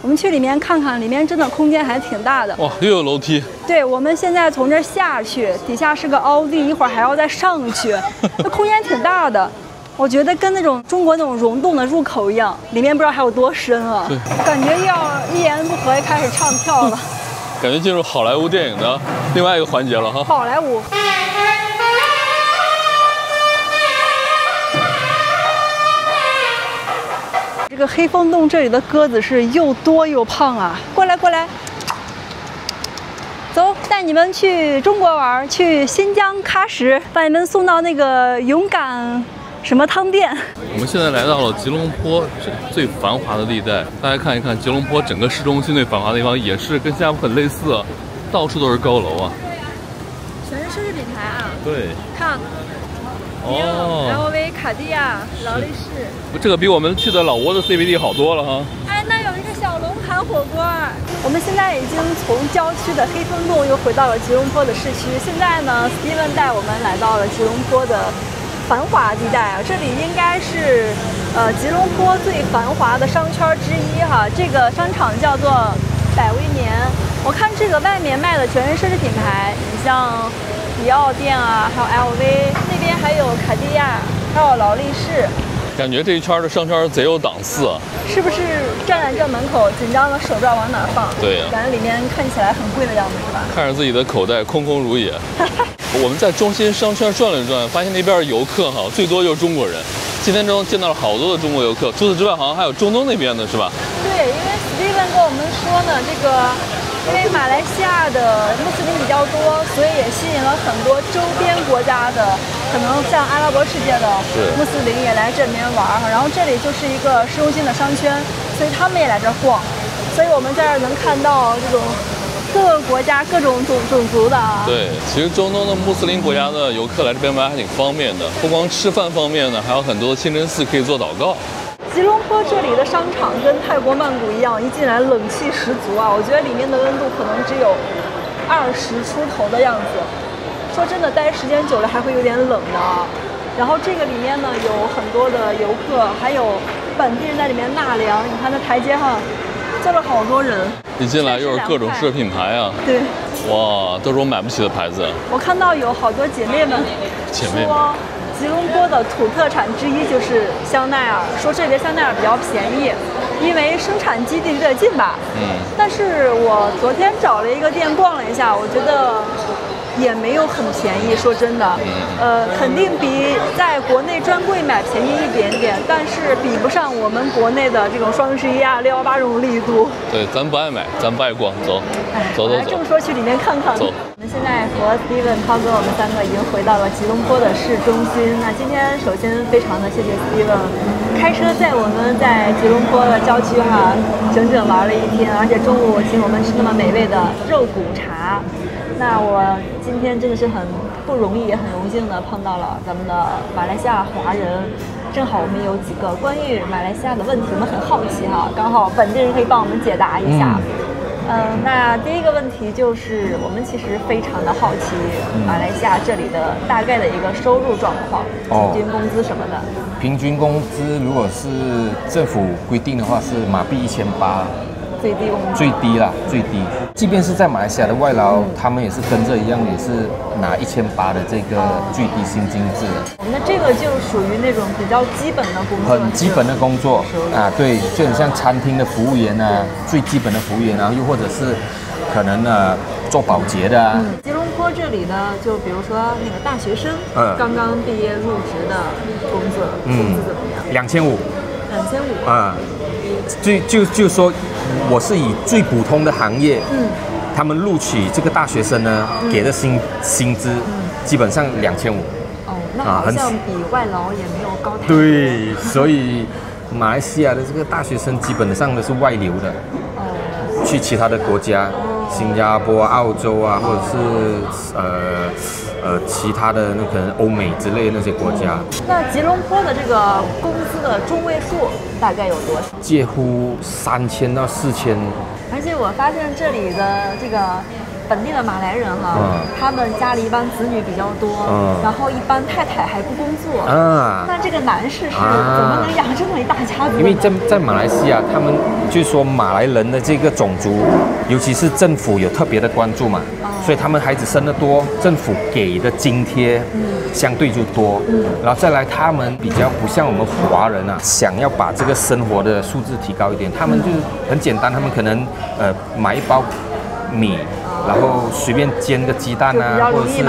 我们去里面看看，里面真的空间还挺大的。哇，又有楼梯。对，我们现在从这儿下去，底下是个凹地，一会儿还要再上去，那空间挺大的。我觉得跟那种中国那种溶洞的入口一样，里面不知道还有多深啊！对，感觉要一言不合开始唱跳了。感觉进入好莱坞电影的另外一个环节了哈。好莱坞。这个黑风洞这里的鸽子是又多又胖啊！过来过来，走，带你们去中国玩，去新疆喀什，把你们送到那个勇敢什么汤店。我们现在来到了吉隆坡最繁华的地带，大家看一看吉隆坡整个市中心最繁华的地方，也是跟新加坡很类似，到处都是高楼啊。全是奢侈品牌啊！对，看。哦 ，LV、卡地亚、劳力士，这个比我们去的老挝的 CBD 好多了哈。哎，那有一个小龙坎火锅。我们现在已经从郊区的黑风洞又回到了吉隆坡的市区。现在呢 ，Steven 带我们来到了吉隆坡的繁华地带啊，这里应该是吉隆坡最繁华的商圈之一哈。这个商场叫做百威年。我看这个外面卖的全是奢侈品牌，你像迪奥店啊，还有 LV， 那边还有卡地亚，还有劳力士。感觉这一圈的商圈贼有档次啊！是不是站在这门口紧张的手不知道往哪放？对呀，感觉里面看起来很贵的样子是吧？看着自己的口袋空空如也。我们在中心商圈转了转，发现那边游客哈最多就是中国人。今天中见到了好多的中国游客，除此之外好像还有中东那边的是吧？对，因为 Steven 跟我们说呢，这个因为马来西亚的穆斯林比较多，所以也吸引了很多周边国家的，可能像阿拉伯世界的穆斯林也来这里面玩。然后这里就是一个市中心的商圈，所以他们也来这儿逛。所以我们在这儿能看到这种各个国家各种种族的啊。对，其实中东的穆斯林国家的游客来这边玩还挺方便的，不光吃饭方面呢，还有很多清真寺可以做祷告。吉隆坡这里的商场跟泰国曼谷一样，一进来冷气十足啊！我觉得里面的温度可能只有20出头的样子。说真的，待时间久了还会有点冷的啊。然后这个里面呢有很多的游客，还有本地人在里面纳凉。你看那台阶上坐了好多人。一进来又是各种奢侈品牌啊！对，哇，都是我买不起的牌子。我看到有好多姐妹们说，吉隆坡的土特产之一就是香奈儿，说这里的香奈儿比较便宜，因为生产基地离得近吧。但是我昨天找了一个店逛了一下，我觉得也没有很便宜，说真的，肯定比在国内专柜买便宜一点点，但是比不上我们国内的这种双11啊、618这种力度。对，咱不爱买，咱不爱逛，走，走。这么说去里面看看。走。我们现在和 Steven、涛哥，我们3个已经回到了吉隆坡的市中心。那今天首先非常的谢谢 Steven 开车载我们在吉隆坡的郊区哈，整整玩了一天，而且中午请我们吃那么美味的肉骨茶。那我今天真的是很不容易，也很荣幸的碰到了咱们的马来西亚华人。正好我们有几个关于马来西亚的问题，我们很好奇哈，刚好本地人可以帮我们解答一下。那第一个问题就是，我们其实非常的好奇马来西亚这里的大概的一个收入状况，平均工资什么的。平均工资如果是政府规定的话，是马币1800。最低工资。最低啦，最低。即便是在马来西亚的外劳，他们也是跟着一样，也是拿1800的这个最低薪金制的。那这个就属于那种比较基本的工作。很基本的工作啊，对，就很像餐厅的服务员啊，最基本的服务员啊，又或者是可能做保洁的啊。吉隆坡这里呢，就比如说那个大学生，刚刚毕业入职的工资怎么样？2500。2500啊。就说我是以最普通的行业，他们录取这个大学生呢，给的薪资基本上2500。那好像比外劳也没有高太多。对，所以马来西亚的这个大学生基本上都是外流的，去其他的国家，新加坡、澳洲啊，或者是其他的那可能欧美之类的那些国家。那吉隆坡的这个工资的中位数大概有多少？介乎3000到4000。而且我发现这里的这个本地的马来人哈，他们家里一般子女比较多，然后一般太太还不工作那这个男士是怎么能养这么一大家子？因为在马来西亚，他们就说马来人的这个种族，尤其是政府有特别的关注嘛，所以他们孩子生得多，政府给的津贴相对就多，然后再来他们比较不像我们华人啊，想要把这个生活的素质提高一点，他们就很简单，他们可能买一包米，然后随便煎个鸡蛋啊，或者是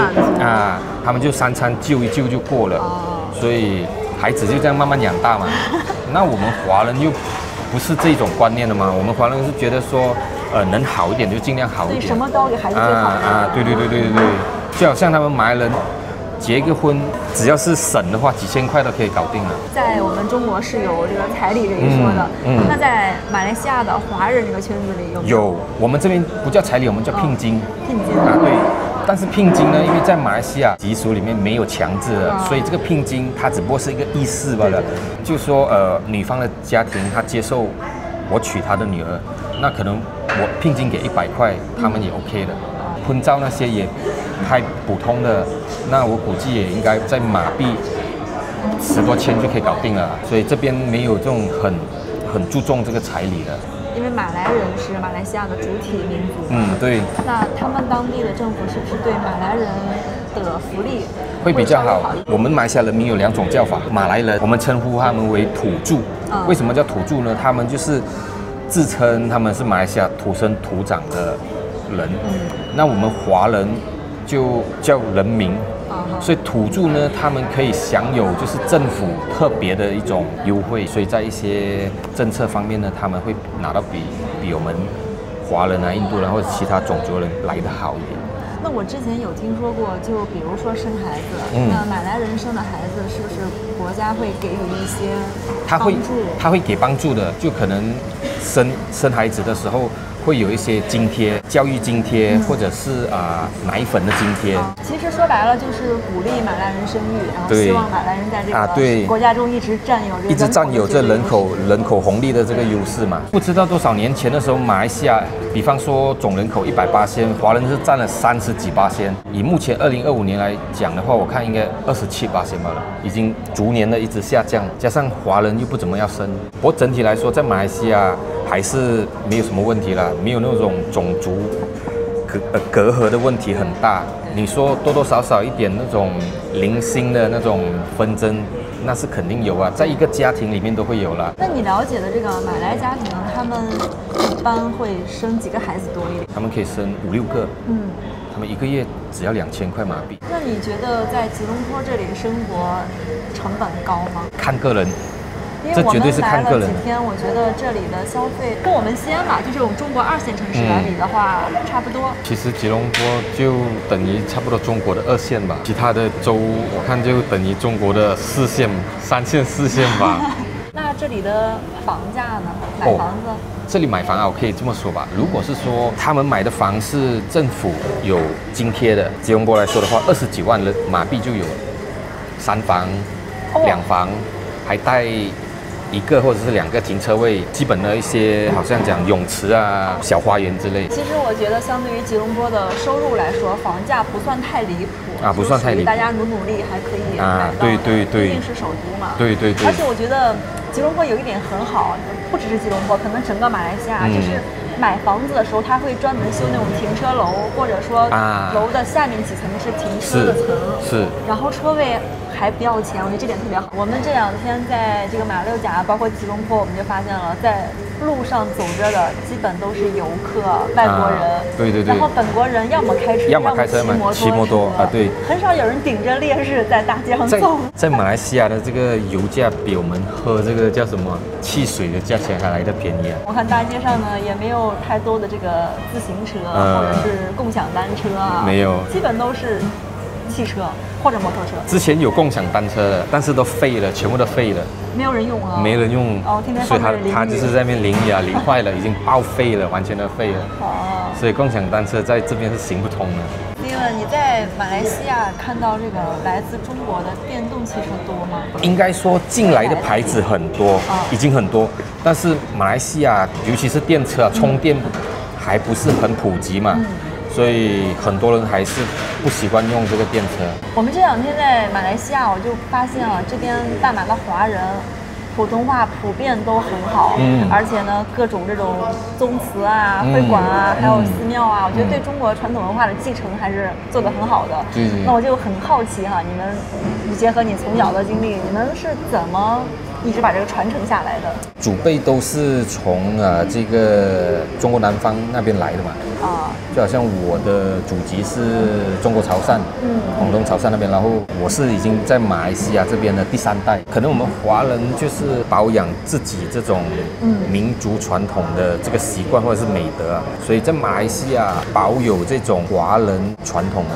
他们就3餐就一就过了，所以孩子就这样慢慢养大嘛。那我们华人又不是这种观念的嘛，我们华人是觉得说，能好一点就尽量好一点，什么都要给孩子最好的。对，就好像他们马来人结个婚，只要是省的话，几千块都可以搞定了。在我们中国是有这个彩礼这一说的，那在马来西亚的华人这个圈子里有没有？有，我们这边不叫彩礼，我们叫聘金。聘金对。但是聘金呢，因为在马来西亚习俗里面没有强制的，所以这个聘金它只不过是一个意思罢了。就说女方的家庭他接受我娶他的女儿，那可能我聘金给100块，他们也 OK 的。婚照那些也拍普通的，那我估计也应该在马币10多千就可以搞定了。所以这边没有这种很注重这个彩礼的。因为马来人是马来西亚的主体民族，对。那他们当地的政府是不是对马来人的福利会比较好？我们马来西亚人民有2种叫法，马来人我们称呼他们为土著。为什么叫土著呢？他们就是自称他们是马来西亚土生土长的人。那我们华人就叫人民。所以土著呢，他们可以享有就是政府特别的一种优惠，所以在一些政策方面呢，他们会拿到比我们华人啊、印度人或者其他种族人来得好一点。那我之前有听说过，就比如说生孩子，那马来人生的孩子是不是国家会给予一些帮助？他会给帮助的，就可能生孩子的时候。会有一些津贴，教育津贴，或者是奶粉的津贴。其实说白了就是鼓励马来人生育，然后希望马来人在这个国家中一直占有这人口红利的这个优势嘛。不知道多少年前的时候，马来西亚，比方说总人口180%，华人是占了30几%。以目前2025年来讲的话，我看应该27%罢了，已经逐年的一直下降。加上华人又不怎么要生，不过整体来说，在马来西亚还是没有什么问题啦。没有那种种族隔阂的问题很大，你说多多少少一点那种零星的那种纷争，那是肯定有啊，在一个家庭里面都会有啦。那你了解的这个马来家庭，他们一般会生几个孩子多一点？他们可以生5、6个，他们1个月只要2000块马币。那你觉得在吉隆坡这里生活成本高吗？看个人。这绝对是看个人。几天，我觉得这里的消费跟我们西安吧，就是我们中国2线城市来比的话，差不多。其实吉隆坡就等于差不多中国的2线吧，其他的州我看就等于中国的4线、3线、4线吧。那这里的房价呢？买房子？这里买房啊，我可以这么说吧，如果是说他们买的房是政府有津贴的，吉隆坡来说的话，20几万马币就有3房、2房，还带1个或者是2个停车位，基本的一些好像讲泳池啊、小花园之类。其实我觉得，相对于吉隆坡的收入来说，房价不算太离谱不算太离谱，大家努力还可以买到。对，毕竟是首都嘛。对。而且我觉得吉隆坡有一点很好，不只是吉隆坡，可能整个马来西亚就是买房子的时候，他会专门修那种停车楼，或者说楼的下面几层是停车的层，是，然后车位还不要钱，我觉得这点特别好。我们这2天在这个马六甲，包括吉隆坡，我们就发现了，在路上走着的基本都是游客、外国人。对。然后本国人要么开车，要么骑摩托对。很少有人顶着烈日在大街上走。在马来西亚的这个油价比我们喝这个叫什么汽水的价钱还来得便宜啊！我看大街上呢也没有太多的这个自行车或者是共享单车没有，基本都是汽车或者摩托车。之前有共享单车的，但是都废了，全部都废了，没有人用啊。没人用天天所以他就是在那边淋坏了，已经报废了，完全都废了。所以共享单车在这边是行不通的。Steven，你在马来西亚看到这个来自中国的电动汽车多吗？应该说进来的牌子很多，已经很多，但是马来西亚尤其是电车充电还不是很普及嘛。所以很多人还是不习惯用这个电车。我们这2天在马来西亚，我就发现了这边大马的华人普通话普遍都很好，而且呢，各种这种宗祠啊、会馆啊，还有寺庙啊，我觉得对中国传统文化的继承还是做得很好的。那我就很好奇哈，你们结合你从小的经历，你们是怎么一直把这个传承下来的？祖辈都是从这个中国南方那边来的嘛，就好像我的祖籍是中国潮汕，广东潮汕那边，然后我是已经在马来西亚这边的第3代。可能我们华人就是保养自己这种民族传统的这个习惯或者是美德啊，所以在马来西亚保有这种华人传统呢，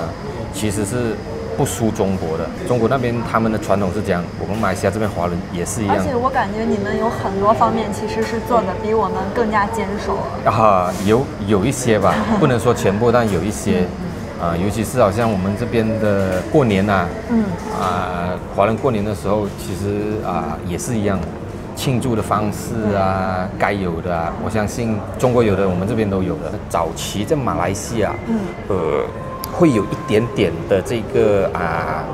其实是不输中国的。中国那边他们的传统是这样，我们马来西亚这边华人也是一样。而且我感觉你们有很多方面其实是做的比我们更加坚守。有一些吧，不能说全部，但有一些。尤其是好像我们这边的过年华人过年的时候，其实也是一样，庆祝的方式该有的我相信中国有的，我们这边都有的。早期在马来西亚，会有一点点的这个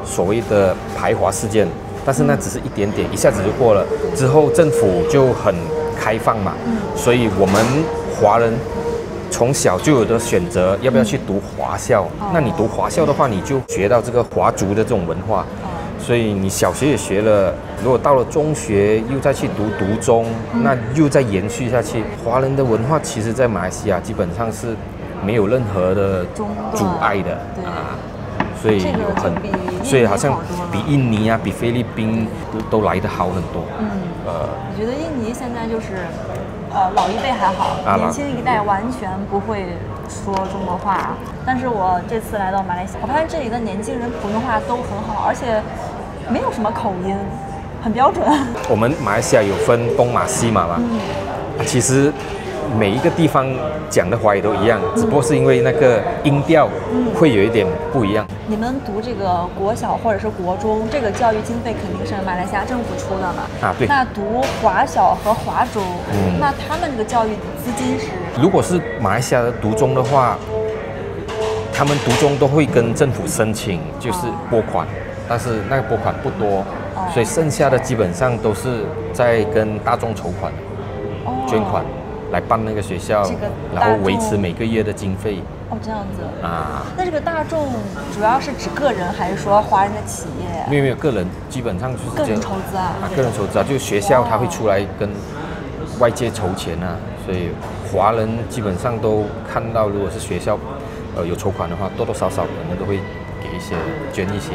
所谓的排华事件，但是那只是一点点，一下子就过了。之后政府就很开放嘛，所以我们华人从小就有的选择要不要去读华校。那你读华校的话，你就学到这个华族的这种文化，所以你小学也学了，如果到了中学又再去读读中，那又再延续下去。华人的文化其实在马来西亚基本上是没有任何的阻碍的所以所以好像比印尼比菲律宾都来得好很多。我觉得印尼现在就是老一辈还好，年轻一代完全不会说中国话。但是我这次来到马来西亚，我发现这里的年轻人普通话都很好，而且没有什么口音，很标准。我们马来西亚有分东马西马嘛，其实每一个地方讲的华语都一样，只不过是因为那个音调会有一点不一样。你们读这个国小或者是国中，这个教育经费肯定是马来西亚政府出的嘛？对。那读华小和华中，那他们这个教育资金是？如果是马来西亚的读中的话，他们读中都会跟政府申请，就是拨款，但是那个拨款不多，所以剩下的基本上都是在跟大众筹款、捐款。来办那个学校，然后维持每个月的经费。这样子那这个大众主要是指个人，还是说华人的企业？没有个人，基本上就是个人筹资个人筹资就学校他会出来跟外界筹钱所以华人基本上都看到，如果是学校有筹款的话，多多少少可能都会给一些捐一些。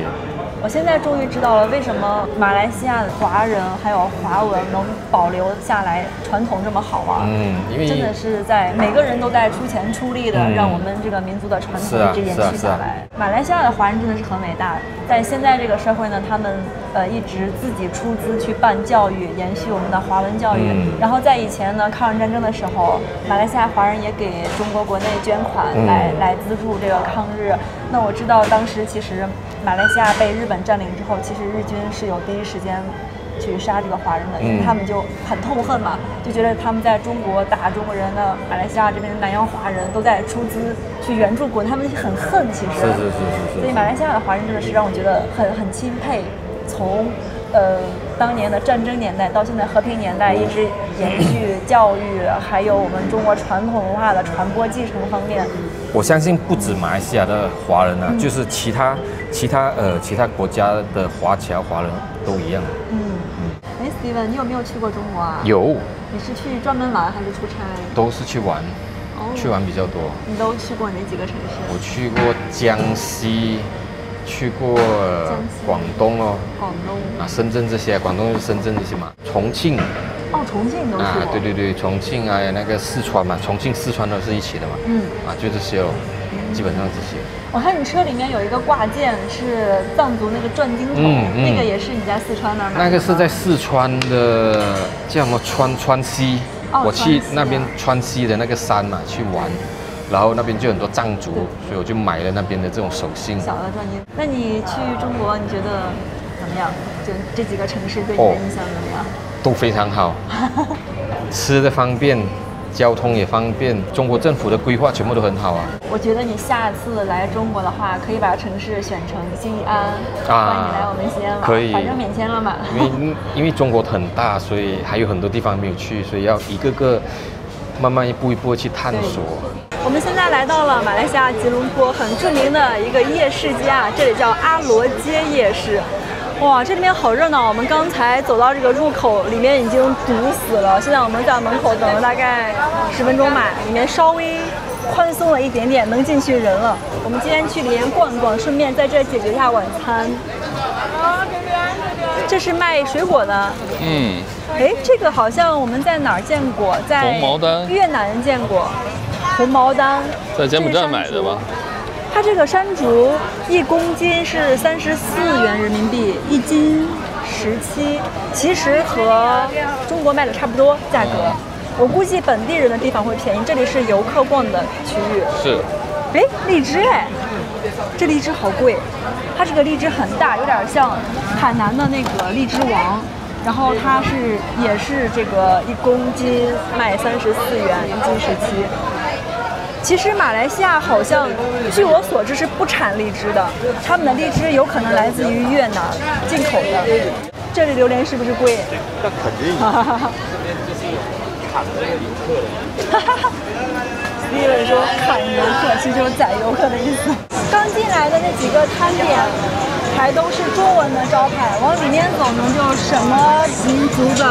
我现在终于知道了为什么马来西亚的华人还有华文能保留下来，传统这么好因为真的是在每个人都在出钱出力的，让我们这个民族的传统一直延续下来。马来西亚的华人真的是很伟大，在现在这个社会呢，他们一直自己出资去办教育，延续我们的华文教育。然后在以前呢，抗日战争的时候，马来西亚华人也给中国国内捐款来资助这个抗日。那我知道当时其实马来西亚被日本占领之后，其实日军是有第一时间去杀这个华人的，因为他们就很痛恨嘛，就觉得他们在中国打中国人的，马来西亚这边南洋华人都在出资去援助国，他们很恨其实。是。所以马来西亚的华人真的是让我觉得很钦佩，从当年的战争年代到现在和平年代，一直延续教育，还有我们中国传统文化的传播继承方面。我相信不止马来西亚的华人就是其他国家的华侨华人都一样。Steven， 你有没有去过中国有。你是去专门玩还是出差？都是去玩，去玩比较多。你都去过哪几个城市？我去过江西，去过广东广东深圳这些，广东就是深圳这些嘛，重庆。重庆都去过。对，重庆那个四川嘛，重庆四川都是一起的嘛。就这些基本上这些。我看你车里面有一个挂件是藏族那个转经筒，那个也是你在四川那儿买的？那个是在四川的叫什么川西，我去那边川西的那个山嘛去玩，然后那边就很多藏族，所以我就买了那边的这种手信。小的转经。那你去中国，你觉得怎么样？就这几个城市对你的印象怎么样？都非常好，吃的方便，交通也方便，中国政府的规划全部都很好啊。我觉得你下次来中国的话，可以把城市选成西安，欢迎你来我们西安玩，可以，反正免签了嘛。因为中国很大，所以还有很多地方没有去，所以要一个个慢慢一步一步去探索。我们现在来到了马来西亚吉隆坡很著名的一个夜市街啊，这里叫阿罗街夜市。哇，这里面好热闹！我们刚才走到这个入口，里面已经堵死了。现在我们在门口等了大概10分钟吧，里面稍微宽松了一点点，能进去人了。我们今天去里面逛逛，顺便在这解决一下晚餐。这是卖水果的。哎，这个好像我们在哪儿见过？在红毛丹越南见过。红毛丹在柬埔寨买的吧？它这个山竹1公斤是34元人民币，1斤17，其实和中国卖的差不多价格。我估计本地人的地方会便宜，这里是游客逛的区域。是。哎，荔枝哎，这荔枝好贵，它这个荔枝很大，有点像海南的那个荔枝王。然后它也是这个1公斤卖34元，1斤17。其实马来西亚好像，据我所知是不产荔枝的，他们的荔枝有可能来自于越南进口的。这里榴莲是不是贵？那肯定。砍这个游客的。李伟说砍游客，其实就是宰游客的意思。刚进来的那几个摊点还都是中文的招牌，往里面走呢，就什么民族的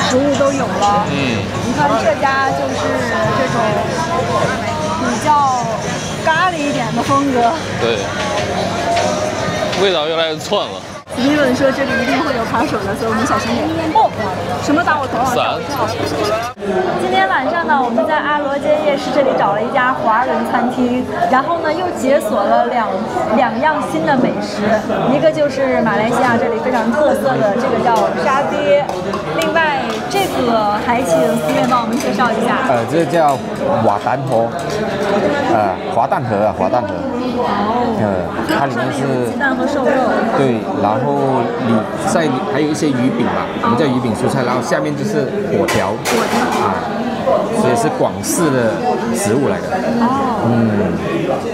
食物都有了。你看这家就是这种比较咖喱一点的风格。对，味道越来越窜了。李文说这里一定会有扒手的，所以我们小心点。哦，什么打我头啊？伞。今天晚上呢，我们在阿罗街夜市这里找了一家华人餐厅，然后呢又解锁了两样新的美食，一个就是马来西亚这里非常特色的这个叫沙爹，另外这个还请思源帮我们介绍一下。这个叫瓦蛋河，滑蛋河啊，滑蛋河。它里面是鸡蛋和瘦肉。对，然后还有一些鱼饼吧，我们叫鱼饼蔬菜，然后下面就是粿条。所以是广式的食物来的。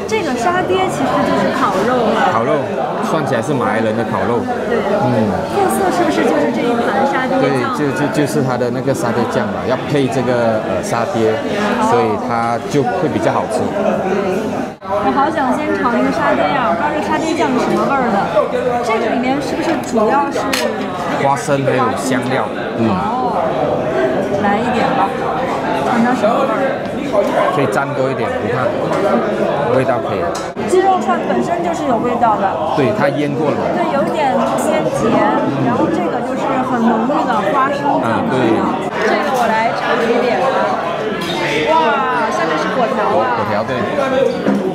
这个沙爹其实就是烤肉了。烤肉算起来是马来人的烤肉。对。特色是不是就是这一盘沙爹酱？对，就是它的那个沙爹酱吧，要配这个沙爹，所以它就会比较好吃。我好想先尝一个沙爹呀！我不知道这个沙爹酱是什么味儿的。这个里面是不是主要是花生还有香料？来一点吧，尝尝什么味儿？可以蘸多一点，你看，味道可以。鸡肉串本身就是有味道的。对，它腌过了。对，有点鲜甜，然后这个就是很浓郁的花生酱。对。这个我来尝一点。哇，下面是粿条啊。粿条对。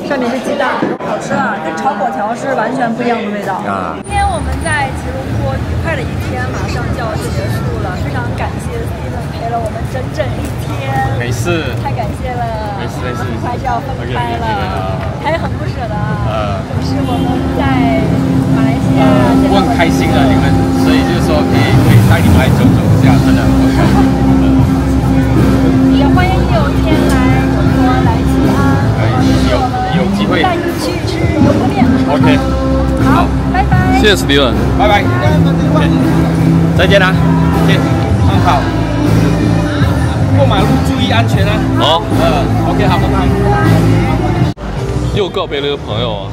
上面是鸡蛋，好吃啊，跟炒粿条是完全不一样的味道。今天我们在吉隆坡愉快的一天马上就要结束了，非常感谢 Steven 陪了我们整整1天。没事。太感谢了。没事。很快就要分开了，还很不舍的啊。可是我们在马来西亚我很开心的，你们，所以就是说可以带你们来走走一下，真的。也欢迎你有一天来中国来西安。有机会带你去吃油泼面。OK， 好，拜拜。谢谢史蒂文，拜拜，再见啦，见，很好。过马路注意安全啊。好，OK， 好，拜拜。又告别了一个朋友啊，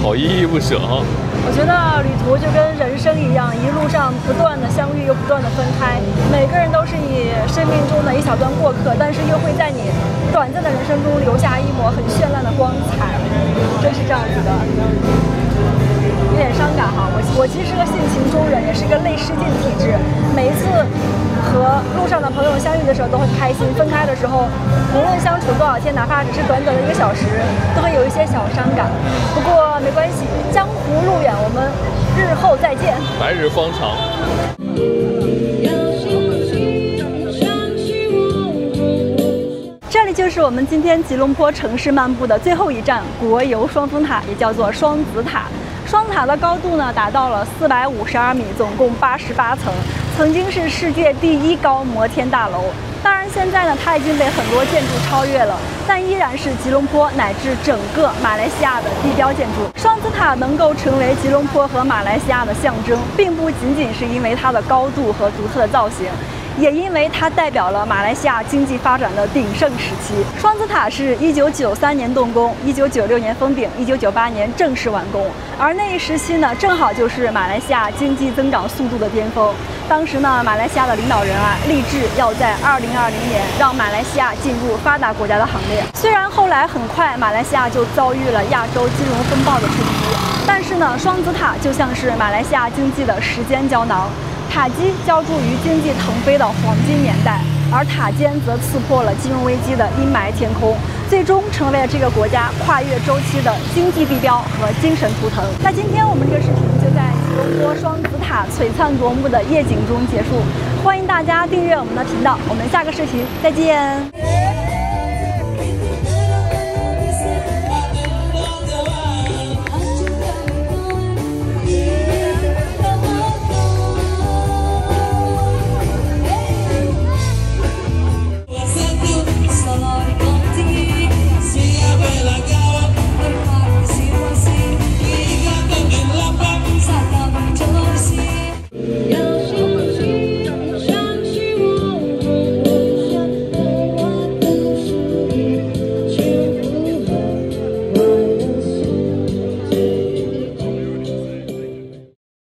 好依依不舍哈。我觉得旅途就跟人生一样，一路上不断的相遇又不断的分开，每个人都是你生命中的一小段过客，但是又会在你短暂的人生中留下一抹很绚烂的光彩，真是这样子的。有点伤感哈，我其实是个性情中人，也是一个泪失禁体质。每一次和路上的朋友相遇的时候都很开心，分开的时候，无论相处多少天，哪怕只是短短的1个小时，都会有一些小伤感。不过没关系，江湖路远，我们日后再见。来日方长。这里就是我们今天吉隆坡城市漫步的最后一站——国油双峰塔，也叫做双子塔。双子塔的高度呢达到了452米，总共88层，曾经是世界第1高摩天大楼。当然，现在呢，它已经被很多建筑超越了，但依然是吉隆坡乃至整个马来西亚的地标建筑。双子塔能够成为吉隆坡和马来西亚的象征，并不仅仅是因为它的高度和独特的造型，也因为它代表了马来西亚经济发展的鼎盛时期。双子塔是1993年动工，1996年封顶，1998年正式完工。而那一时期呢，正好就是马来西亚经济增长速度的巅峰。当时呢，马来西亚的领导人立志要在2020年让马来西亚进入发达国家的行列。虽然后来很快马来西亚就遭遇了亚洲金融风暴的冲击，但是呢，双子塔就像是马来西亚经济的时间胶囊。塔基浇筑于经济腾飞的黄金年代，而塔尖则刺破了金融危机的阴霾天空，最终成为了这个国家跨越周期的经济地标和精神图腾。那今天我们这个视频就在吉隆坡双子塔璀璨夺目的夜景中结束，欢迎大家订阅我们的频道，我们下个视频再见。